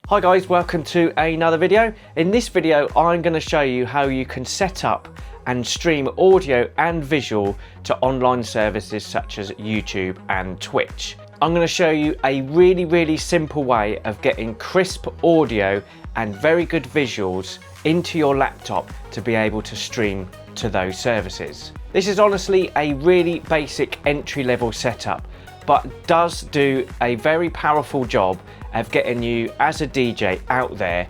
Hi guys, welcome to another video. In this video I'm going to show you how you can set up and stream audio and visual to online services such as YouTube and Twitch. I'm going to show you a really simple way of getting crisp audio and very good visuals into your laptop to be able to stream to those services. This is honestly a really basic entry-level setup, but does do a very powerful job of getting you as a DJ out there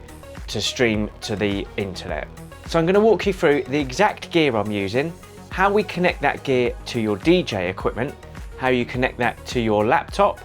to stream to the internet. So I'm going to walk you through the exact gear I'm using, how we connect that gear to your DJ equipment, how you connect that to your laptop,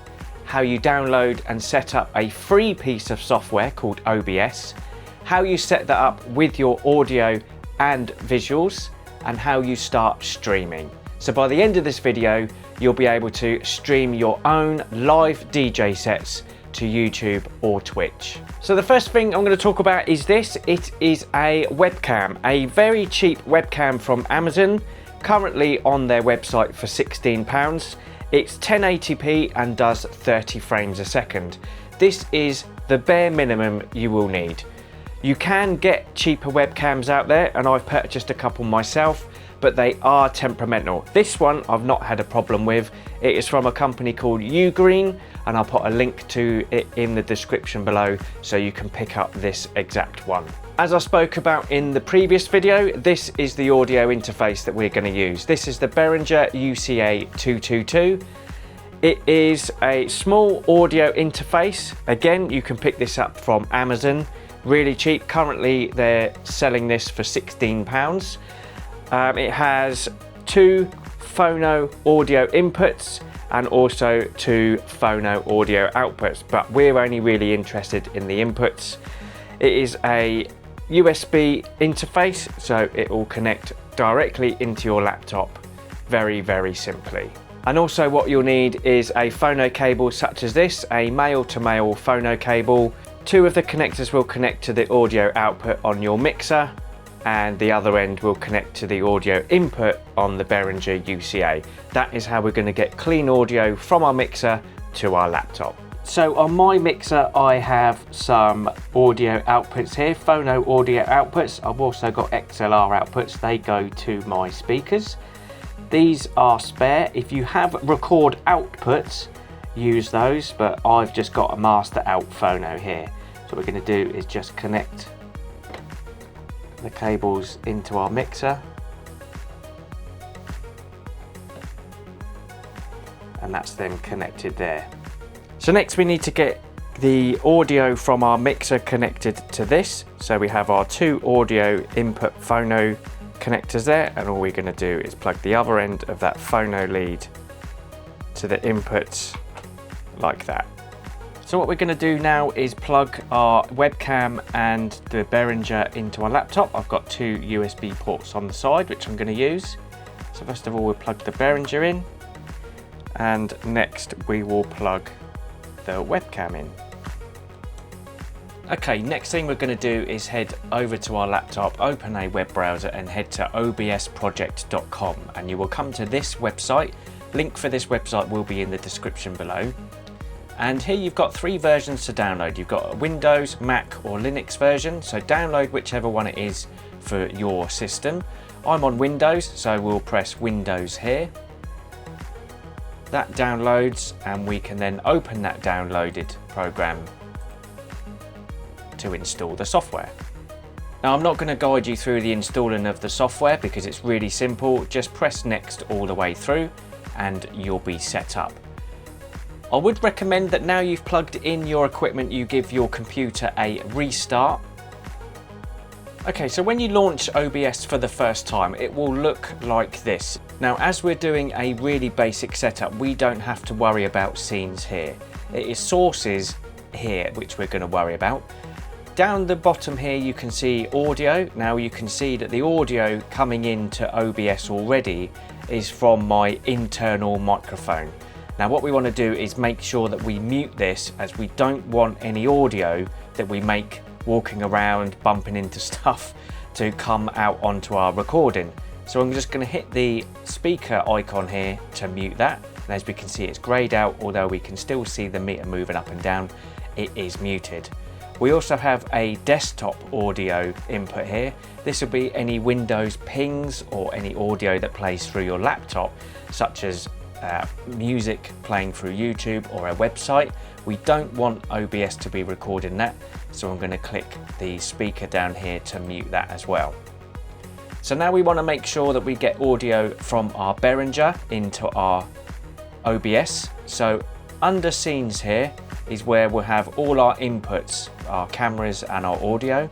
how you download and set up a free piece of software called OBS, how you set that up with your audio and visuals, and how you start streaming. So by the end of this video, you'll be able to stream your own live DJ sets to YouTube or Twitch. So the first thing I'm going to talk about is this. It is a webcam, a very cheap webcam from Amazon, currently on their website for £16. It's 1080p and does 30 frames a second. This is the bare minimum you will need. You can get cheaper webcams out there, and I've purchased a couple myself, but they are temperamental. This one I've not had a problem with. It is from a company called Ugreen, and I'll put a link to it in the description below so you can pick up this exact one. As I spoke about in the previous video, this is the audio interface that we're going to use. This is the Behringer UCA222. It is a small audio interface. Again, you can pick this up from Amazon, really cheap. Currently they're selling this for £16. It has two phono audio inputs and also two phono audio outputs, but we're only really interested in the inputs. It is a USB interface, so it will connect directly into your laptop very simply. And also what you'll need is a phono cable such as this, a male-to-male phono cable. Two of the connectors will connect to the audio output on your mixer, and the other end will connect to the audio input on the Behringer UCA. That is how we're going to get clean audio from our mixer to our laptop. So on my mixer I have some audio outputs here, phono audio outputs. I've also got XLR outputs, they go to my speakers. These are spare. If you have record outputs, use those, but I've just got a master out phono here. So what we're going to do is just connect the cables into our mixer, and that's then connected there. So next we need to get the audio from our mixer connected to this. So we have our two audio input phono connectors there, and all we're going to do is plug the other end of that phono lead to the inputs like that. So what we're going to do now is plug our webcam and the Behringer into our laptop. I've got two USB ports on the side which I'm going to use. So first of all we'll plug the Behringer in, and next we will plug the webcam in. Okay, next thing we're going to do is head over to our laptop, open a web browser and head to obsproject.com, and you will come to this website. Link for this website will be in the description below. And here you've got three versions to download. You've got a Windows, Mac or Linux version, so download whichever one it is for your system. I'm on Windows, so we'll press Windows here. That downloads, and we can then open that downloaded program to install the software. Now I'm not going to guide you through the installing of the software because it's really simple. Just press next all the way through and you'll be set up. I would recommend that now you've plugged in your equipment, you give your computer a restart. Okay, so when you launch OBS for the first time, it will look like this. Now, as we're doing a really basic setup, we don't have to worry about scenes here. It is sources here which we're going to worry about. Down the bottom here you can see audio. Now you can see that the audio coming into OBS already is from my internal microphone. Now what we want to do is make sure that we mute this, as we don't want any audio that we make walking around, bumping into stuff, to come out onto our recording. So I'm just going to hit the speaker icon here to mute that. And as we can see, it's greyed out, although we can still see the meter moving up and down. It is muted. We also have a desktop audio input here. This will be any Windows pings or any audio that plays through your laptop, such as music playing through YouTube or a website. We don't want OBS to be recording that, so I'm going to click the speaker down here to mute that as well. So now we want to make sure that we get audio from our Behringer into our OBS. So under scenes here is where we'll have all our inputs, our cameras and our audio.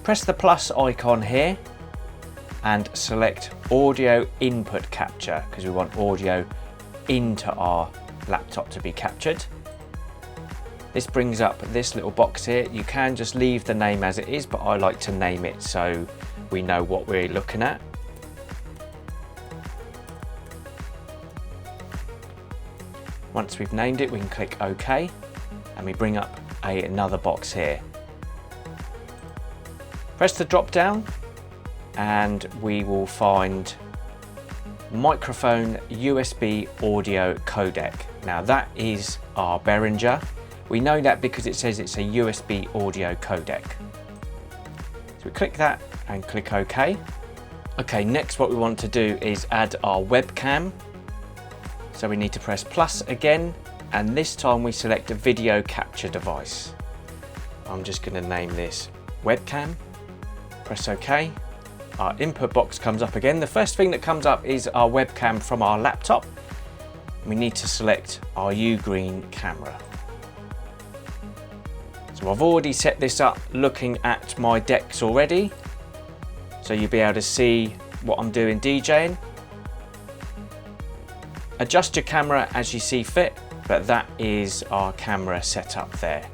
Press the plus icon here and select audio input capture, because we want audio into our laptop to be captured. This brings up this little box here. You can just leave the name as it is, but I like to name it so we know what we're looking at. Once we've named it, we can click OK, and we bring up another box here. Press the drop down and we will find microphone USB audio codec. Now that is our Behringer. We know that because it says it's a USB audio codec. So we click that and click OK. Okay, next what we want to do is add our webcam. So we need to press plus again, and this time we select a video capture device. I'm just going to name this webcam. Press OK. Our input box comes up again. The first thing that comes up is our webcam from our laptop. We need to select our Ugreen camera. So I've already set this up looking at my decks already, so you'll be able to see what I'm doing DJing. Adjust your camera as you see fit, but that is our camera setup there.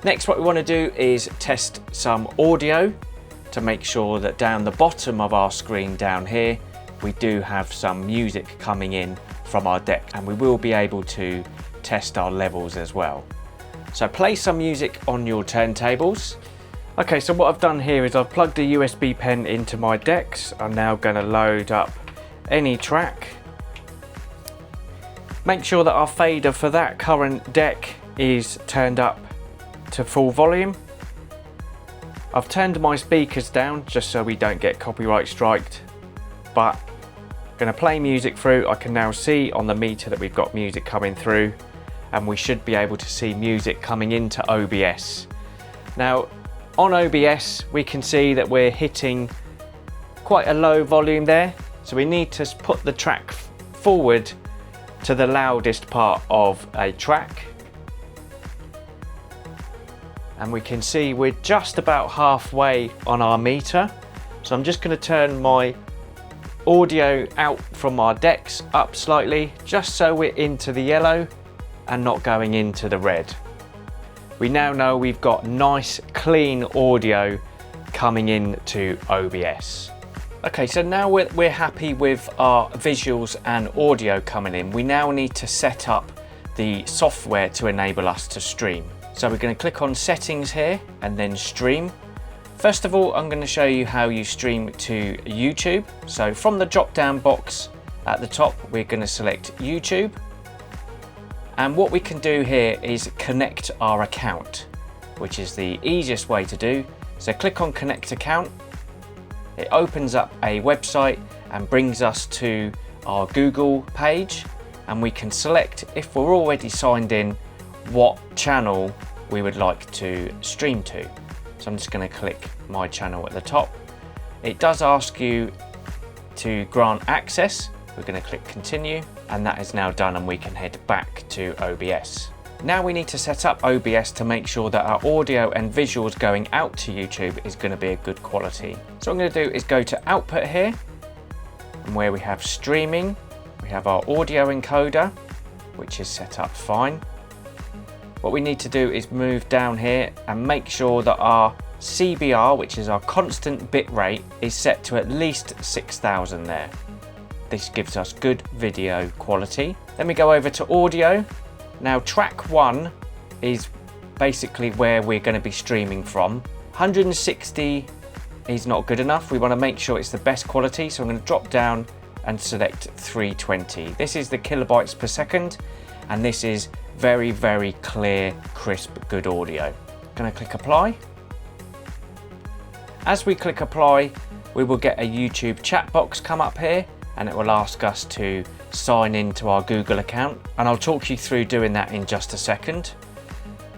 Next, what we want to do is test some audio to make sure that down the bottom of our screen down here, we do have some music coming in from our deck, and we will be able to test our levels as well. So play some music on your turntables. Okay, so what I've done here is I've plugged a USB pen into my decks. I'm now going to load up any track. Make sure that our fader for that current deck is turned up to full volume. I've turned my speakers down just so we don't get copyright striked, but I'm going to play music through. I can now see on the meter that we've got music coming through, and we should be able to see music coming into OBS. Now on OBS we can see that we're hitting quite a low volume there, so we need to put the track forward to the loudest part of a track. And we can see we're just about halfway on our meter. So I'm just going to turn my audio out from our decks up slightly, just so we're into the yellow and not going into the red. We now know we've got nice clean audio coming into OBS. Okay, so now we're happy with our visuals and audio coming in. We now need to set up the software to enable us to stream. So we're going to click on settings here and then stream. First of all, I'm going to show you how you stream to YouTube. So from the drop down box at the top, we're going to select YouTube. And what we can do here is connect our account, which is the easiest way to do. So click on connect account. It opens up a website and brings us to our Google page, and we can select, if we're already signed in, what channel we would like to stream to. So I'm just going to click my channel at the top. It does ask you to grant access. We're going to click continue, and that is now done, and we can head back to OBS. Now we need to set up OBS to make sure that our audio and visuals going out to YouTube is going to be a good quality. So what I'm going to do is go to output here, and where we have streaming, we have our audio encoder, which is set up fine. What we need to do is move down here and make sure that our CBR, which is our constant bit rate, is set to at least 6000 there. This gives us good video quality. Then we go over to audio. Now track 1 is basically where we're going to be streaming from. 160 is not good enough. We want to make sure it's the best quality, so I'm going to drop down and select 320. This is the kilobytes per second, and this is very, very clear, crisp, good audio. Gonna click apply. As we click apply, we will get a YouTube chat box come up here, and it will ask us to sign into our Google account, and I'll talk you through doing that in just a second.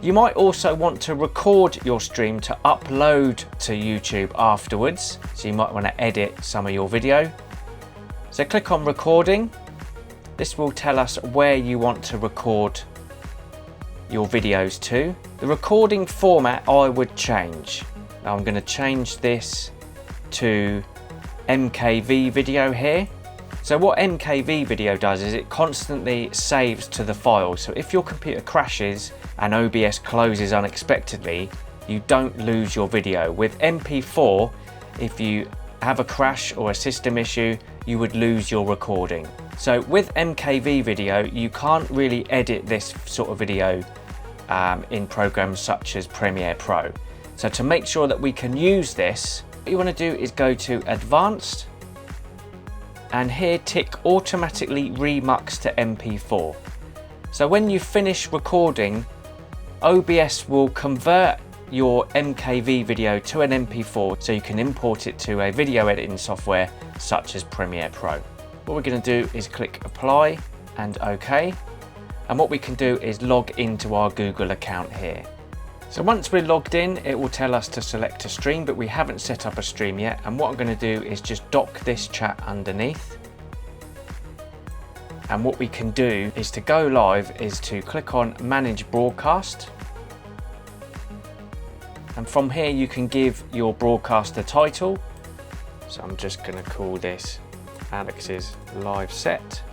You might also want to record your stream to upload to YouTube afterwards, so you might want to edit some of your video. So click on recording. This will tell us where you want to record your videos to. The recording format I would change. Now I'm going to change this to MKV video here. So what MKV video does is it constantly saves to the file. So if your computer crashes and OBS closes unexpectedly, you don't lose your video. With MP4, if you have a crash or a system issue, you would lose your recording. So with MKV video, you can't really edit this sort of video in programs such as Premiere Pro. So to make sure that we can use this, what you want to do is go to Advanced, and here tick automatically remux to MP4. So when you finish recording, OBS will convert your MKV video to an MP4 so you can import it to a video editing software such as Premiere Pro. What we're going to do is click apply and OK, and what we can do is log into our Google account here. So once we're logged in, it will tell us to select a stream, but we haven't set up a stream yet, and what I'm going to do is just dock this chat underneath. And what we can do is to go live is to click on manage broadcast, and from here you can give your broadcast a title. So I'm just going to call this Alex's live set.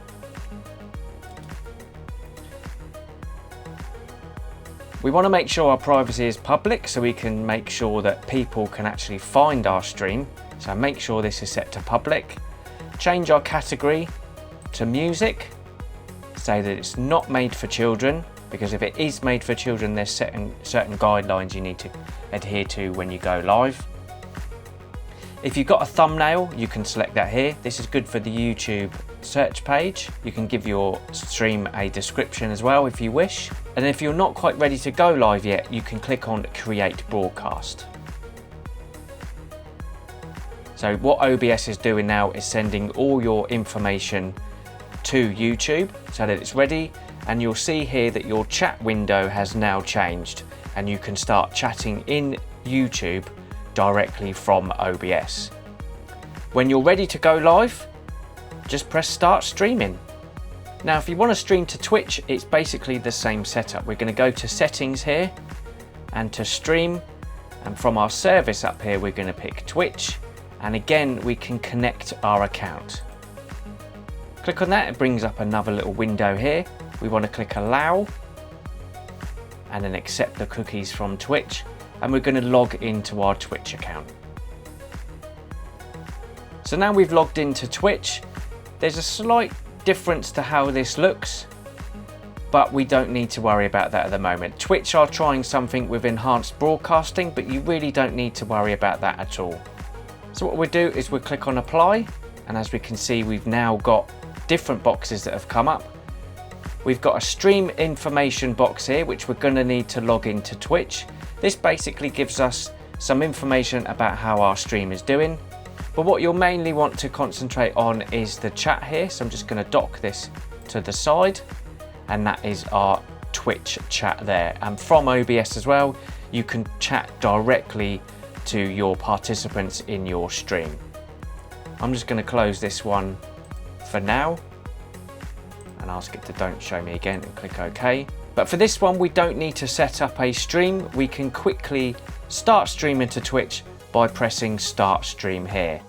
We want to make sure our privacy is public so we can make sure that people can actually find our stream. So make sure this is set to public. Change our category to music. Say that it's not made for children, because if it is made for children, there's certain guidelines you need to adhere to when you go live. If you've got a thumbnail, you can select that here. This is good for the YouTube search page. You can give your stream a description as well if you wish. And if you're not quite ready to go live yet, you can click on create broadcast. So what OBS is doing now is sending all your information to YouTube so that it's ready, and you'll see here that your chat window has now changed and you can start chatting in YouTube directly from OBS. When you're ready to go live, just press start streaming. Now if you want to stream to Twitch, it's basically the same setup. We're going to go to settings here and to stream, and from our service up here we're going to pick Twitch, and again we can connect our account. Click on that, it brings up another little window here. We want to click allow and then accept the cookies from Twitch, and we're going to log into our Twitch account. So now we've logged into Twitch. There's a slight difference to how this looks, but we don't need to worry about that at the moment. Twitch are trying something with enhanced broadcasting, but you really don't need to worry about that at all. So what we'll do is we'll click on apply, and as we can see, we've now got different boxes that have come up. We've got a stream information box here, which we're going to need to log into Twitch. This basically gives us some information about how our stream is doing, but what you'll mainly want to concentrate on is the chat here. So I'm just going to dock this to the side, and that is our Twitch chat there. And from OBS as well, you can chat directly to your participants in your stream. I'm just going to close this one for now and ask it to don't show me again, and click OK. But for this one, we don't need to set up a stream. We can quickly start streaming to Twitch by pressing start stream here.